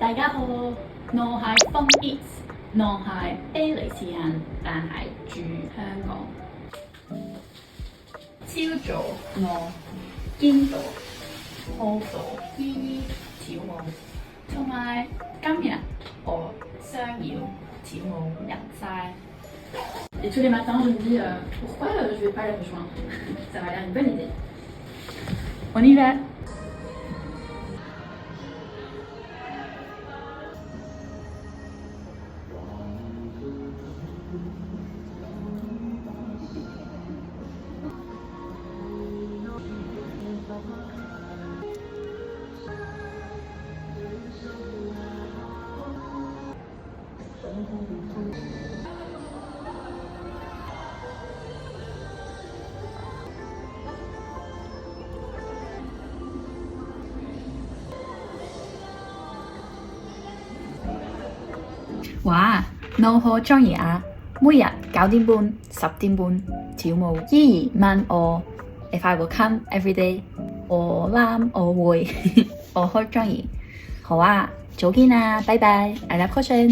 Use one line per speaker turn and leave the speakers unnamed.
大家好，我係 Fun Eats，我係比利時人，但係住香港。朝早我見到好多姨姨跳舞，同埋今日我想要跳舞入晒。Et tous les matins, je me dis pourquoi je vais pas les rejoindre. Ça va l'air une bonne idée. On y va. 哇，我好鍾意啊！每日9點半、10點半跳舞，依然問我 If I will come every day， 我諗我會，我好鍾意。好啊，早見啊，拜拜，à la prochaine。